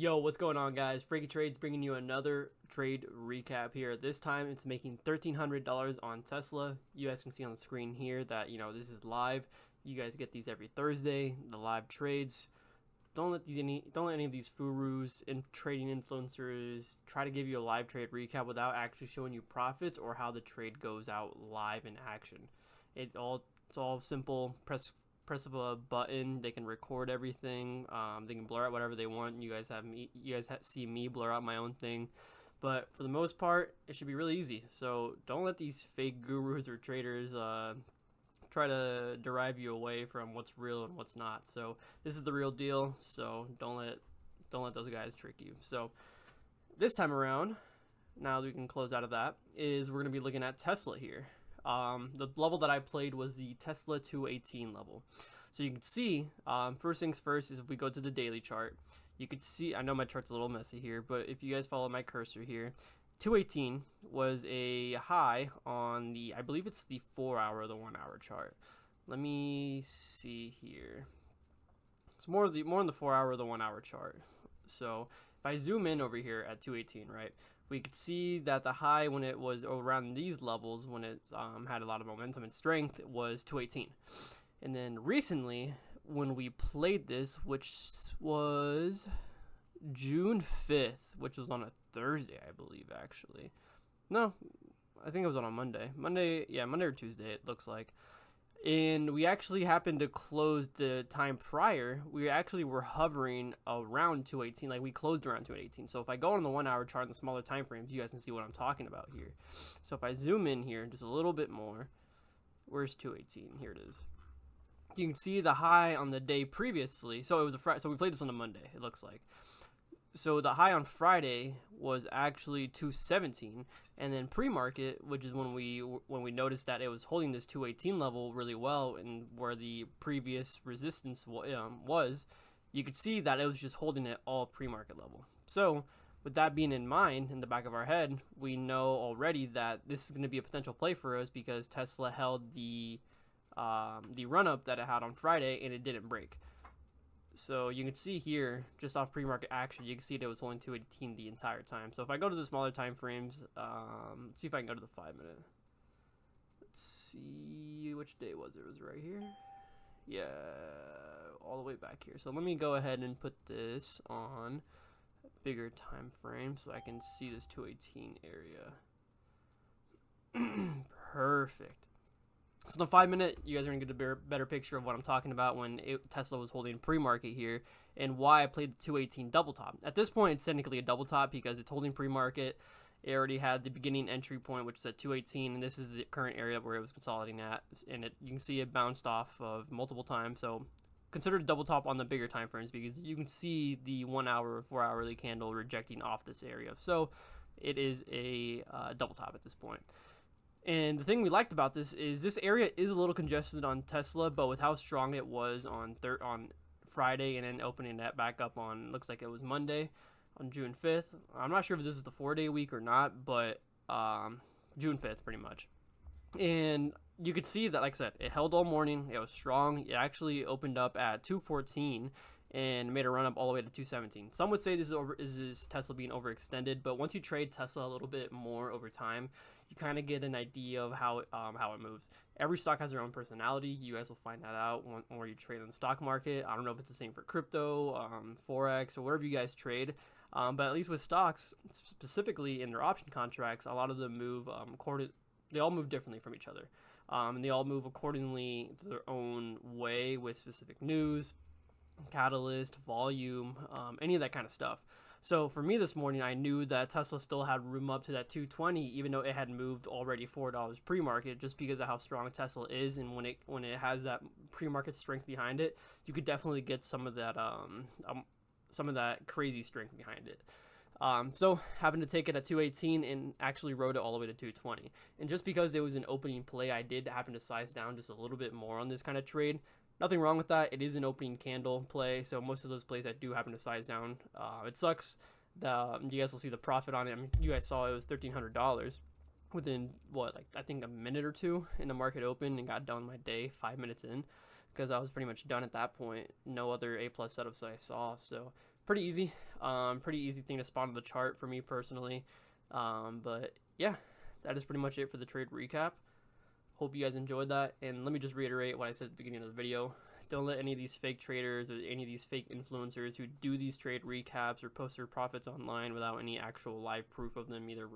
Yo, what's going on, guys? Frankietrades bringing you another trade recap here. This time it's making $1,300 on Tesla. You guys can see on the screen here that, this is live. You guys get these every Thursday, the live trades. Don't let any of these gurus and trading influencers try to give you a live trade recap without actually showing you profits or how the trade goes out live in action. It's all simple. Press of a button, they can record everything. They can blur out whatever they want. You guys see me blur out my own thing, but for the most part it should be really easy. So don't let these fake gurus or traders try to derive you away from what's real and what's not. So this is the real deal, so don't let those guys trick you. So this time around, now that we can close out of that, is we're going to be looking at Tesla here. The level that I played was the Tesla 218 level. So you can see, first things first is if we go to the daily chart, you could see, I know my chart's a little messy here, but if you guys follow my cursor here, 218 was a high on the, I believe it's the 4 hour or the 1 hour chart. Let me see here. It's more on the 4 hour or the 1 hour chart. So if I zoom in over here at 218, right, we could see that the high when it was around these levels, when it had a lot of momentum and strength, was 218. And then recently, when we played this, which was June 5th, which was on a Thursday, I believe, actually. No, I think it was on a Monday. Monday or Tuesday, it looks like. And we actually happened to close the time prior. We actually were hovering around 218, like we closed around 218. So if I go on the 1 hour chart in the smaller time frames, you guys can see what I'm talking about here. So if I zoom in here just a little bit more, where's 218? Here it is. You can see the high on the day previously. So it was so we played this on a Monday, it looks like. So the high on Friday was actually 217, and then pre-market, which is when we noticed that it was holding this 218 level really well, and where the previous resistance was, you could see that it was just holding it all pre-market level. So with that being in mind, in the back of our head, we know already that this is going to be a potential play for us because Tesla held the run-up that it had on Friday, and it didn't break. So you can see here, just off pre-market action, you can see that it was holding 218 the entire time. So if I go to the smaller time frames, let's see if I can go to the 5 minute. Let's see, which day was it? It was right here. Yeah, all the way back here. So let me go ahead and put this on a bigger time frame so I can see this 218 area. Perfect. So in the 5 minute, you guys are going to get a better picture of what I'm talking about when Tesla was holding pre-market here and why I played the 218 double top. At this point, it's technically a double top because it's holding pre-market. It already had the beginning entry point, which is at 218, and this is the current area where it was consolidating at. And you can see it bounced off of multiple times. So consider a double top on the bigger time frames because you can see the 1 hour or 4 hourly candle rejecting off this area. So it is a double top at this point. And the thing we liked about this is this area is a little congested on Tesla, but with how strong it was on Friday and then opening that back up on, looks like it was Monday on June 5th. I'm not sure if this is the 4 day week or not, but June 5th pretty much. And you could see that, like I said, it held all morning. It was strong. It actually opened up at 214 and made a run up all the way to 217. Some would say this is Tesla being overextended, but once you trade Tesla a little bit more over time, you kind of get an idea of how it moves. Every stock has their own personality. You guys will find that out when you trade on the stock market. I don't know if it's the same for crypto, forex, or whatever you guys trade. But at least with stocks, specifically in their option contracts, a lot of them move they all move differently from each other, and they all move accordingly to their own way with specific news, catalyst, volume, any of that kind of stuff. So for me this morning, I knew that Tesla still had room up to that 220, even though it had moved already $4 pre-market, just because of how strong Tesla is, and when it has that pre-market strength behind it, you could definitely get some of that crazy strength behind it. So happened to take it at 218 and actually rode it all the way to 220. And just because it was an opening play, I did happen to size down just a little bit more on this kind of trade. Nothing wrong with that. It is an opening candle play, so most of those plays I do happen to size down. It sucks that you guys will see the profit on it. I mean, you guys saw it was $1,300 within I think a minute or two in the market open, and got done my day 5 minutes in because I was pretty much done at that point. No other A plus setups that I saw, so pretty easy. Pretty easy thing to spot on the chart for me personally. But yeah, that is pretty much it for the trade recap. Hope you guys enjoyed that. And let me just reiterate what I said at the beginning of the video. Don't let any of these fake traders or any of these fake influencers who do these trade recaps or post their profits online without any actual live proof of them either,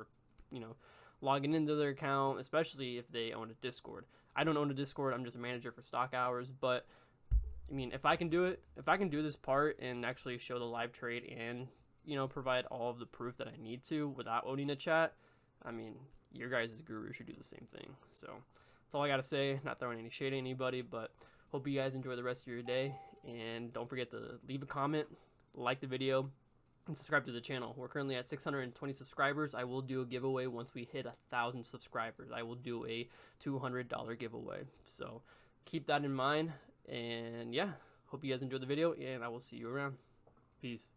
logging into their account, especially if they own a Discord. I don't own a Discord. I'm just a manager for stock hours. But I mean, if I can do it, if I can do this part and actually show the live trade and, provide all of the proof that I need to without owning a chat, I mean, your guys' guru should do the same thing. So that's all I got to say. Not throwing any shade at anybody, but hope you guys enjoy the rest of your day. And don't forget to leave a comment, like the video, and subscribe to the channel. We're currently at 620 subscribers. I will do a giveaway once we hit 1,000 subscribers. I will do a $200 giveaway. So keep that in mind. And yeah, hope you guys enjoyed the video, and I will see you around. Peace.